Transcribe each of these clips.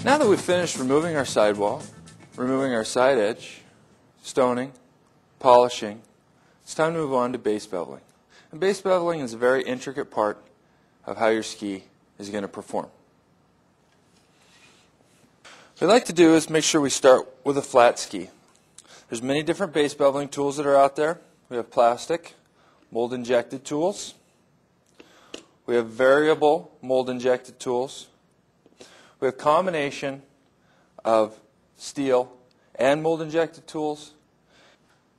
Now that we've finished removing our sidewall, removing our side edge, stoning, polishing, it's time to move on to base beveling. And base beveling is a very intricate part of how your ski is going to perform. What we like to do is make sure we start with a flat ski. There's many different base beveling tools that are out there. We have plastic, mold injected tools. We have variable mold injected tools. We have a combination of steel and mold injected tools.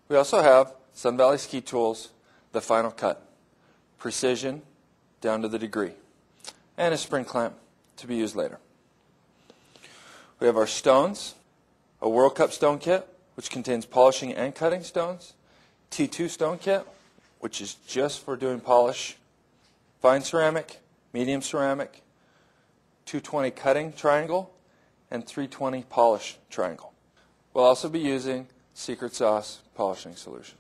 We also have Sun Valley Ski Tools, the final cut, precision down to the degree, and a spring clamp to be used later. We have our stones, a World Cup stone kit, which contains polishing and cutting stones, T2 stone kit, which is just for doing polish, fine ceramic, medium ceramic, 220 cutting triangle, and 320 polish triangle. We'll also be using secret sauce polishing solution.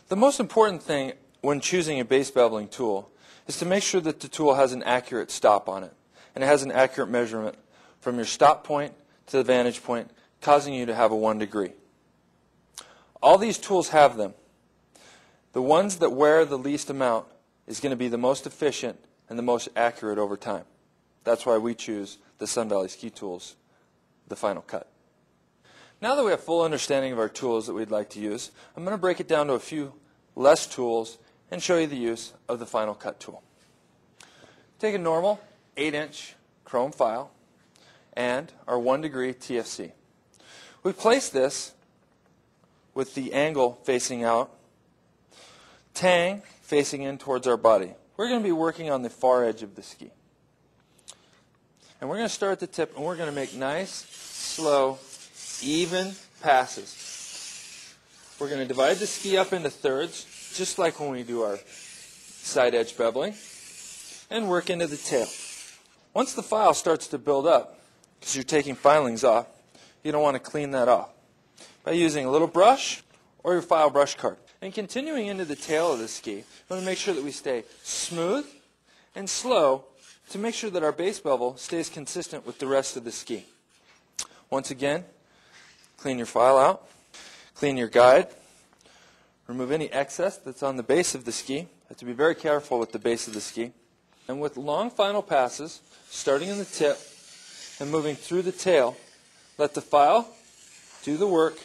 The most important thing when choosing a base beveling tool is to make sure that the tool has an accurate stop on it, and it has an accurate measurement from your stop point to the vantage point, causing you to have a 1 degree. All these tools have them. The ones that wear the least amount is going to be the most efficient and the most accurate over time. That's why we choose the Sun Valley Ski Tools, the final cut. Now that we have full understanding of our tools that we'd like to use, I'm going to break it down to a few less tools and show you the use of the final cut tool. Take a normal 8-inch chrome file and our 1 degree TFC. We place this with the angle facing out, tang facing in towards our body. We're going to be working on the far edge of the ski. And we're going to start at the tip, and we're going to make nice, slow, even passes. We're going to divide the ski up into thirds, just like when we do our side edge beveling, and work into the tail. Once the file starts to build up, because you're taking filings off, you don't want to clean that off by using a little brush or your file brush card. And continuing into the tail of the ski, we want to make sure that we stay smooth and slow to make sure that our base bevel stays consistent with the rest of the ski. Once again, clean your file out, clean your guide, remove any excess that's on the base of the ski. You have to be very careful with the base of the ski. And with long final passes, starting in the tip and moving through the tail, let the file do the work,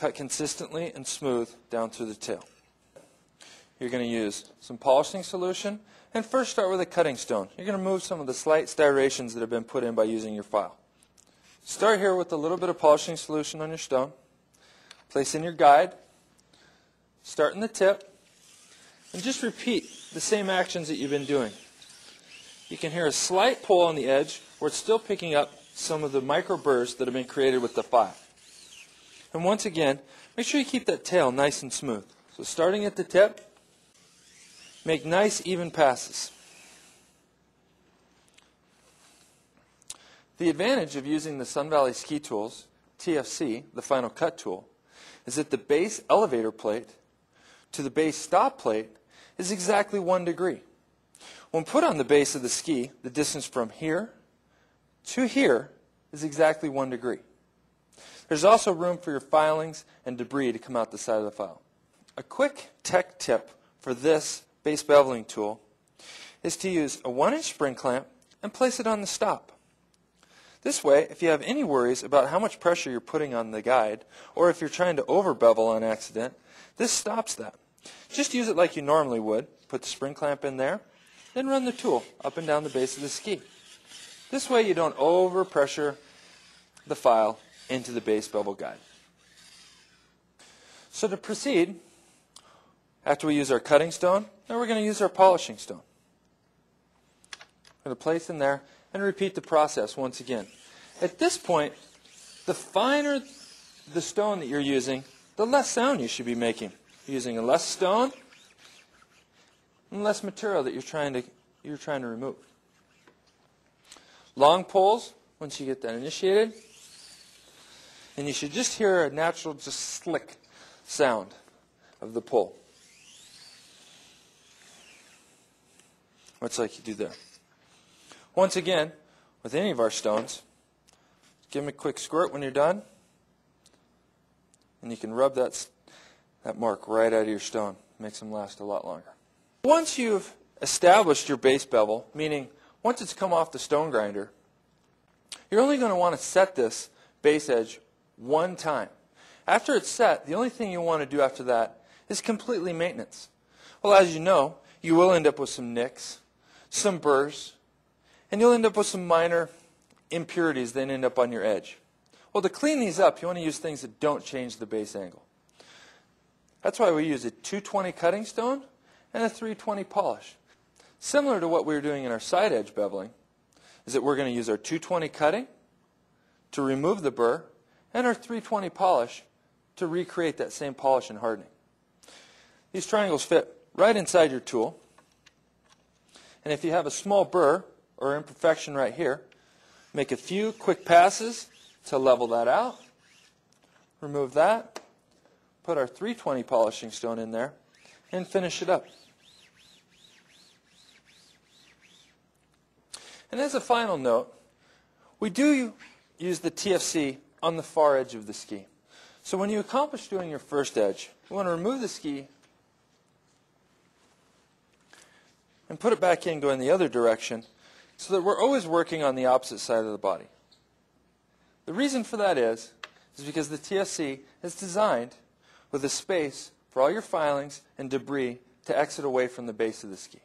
cut consistently and smooth down through the tail. You're going to use some polishing solution, and first start with a cutting stone. You're going to remove some of the slight striations that have been put in by using your file. Start here with a little bit of polishing solution on your stone. Place in your guide. Start in the tip. And just repeat the same actions that you've been doing. You can hear a slight pull on the edge where it's still picking up some of the micro burrs that have been created with the file. And once again, make sure you keep that tail nice and smooth. So starting at the tip, make nice even passes. The advantage of using the Sun Valley Ski Tools, TFC, the final cut tool, is that the base elevator plate to the base stop plate is exactly 1 degree. When put on the base of the ski, the distance from here to here is exactly 1 degree. There's also room for your filings and debris to come out the side of the file. A quick tech tip for this base beveling tool is to use a 1-inch spring clamp and place it on the stop. This way, if you have any worries about how much pressure you're putting on the guide, or if you're trying to over bevel on accident, this stops that. Just use it like you normally would. Put the spring clamp in there, then run the tool up and down the base of the ski. This way you don't over pressure the file into the base bevel guide. So to proceed, after we use our cutting stone, now we're going to use our polishing stone. We're going to place in there and repeat the process once again. At this point, the finer the stone that you're using, the less sound you should be making. You're using a less stone and less material that you're trying to remove. Long pulls, once you get that initiated, and you should just hear a natural, just slick sound of the pull. Much like you do there. Once again, with any of our stones, give them a quick squirt when you're done, and you can rub that mark right out of your stone. Makes them last a lot longer. Once you've established your base bevel, meaning once it's come off the stone grinder, you're only going to want to set this base edge one time. After it's set, the only thing you want to do after that is completely maintenance. Well, as you know, you will end up with some nicks, some burrs, and you'll end up with some minor impurities that end up on your edge. Well, to clean these up, you want to use things that don't change the base angle. That's why we use a 220 cutting stone and a 320 polish. Similar to what we were doing in our side edge beveling, is that we're going to use our 220 cutting to remove the burr and our 320 polish to recreate that same polish and hardening. These triangles fit right inside your tool. And if you have a small burr or imperfection right here, make a few quick passes to level that out. Remove that. Put our 320 polishing stone in there and finish it up. And as a final note, we do use the TFC on the far edge of the ski. So when you accomplish doing your first edge, you want to remove the ski and put it back in going the other direction so that we're always working on the opposite side of the body. The reason for that is because the TFC is designed with a space for all your filings and debris to exit away from the base of the ski.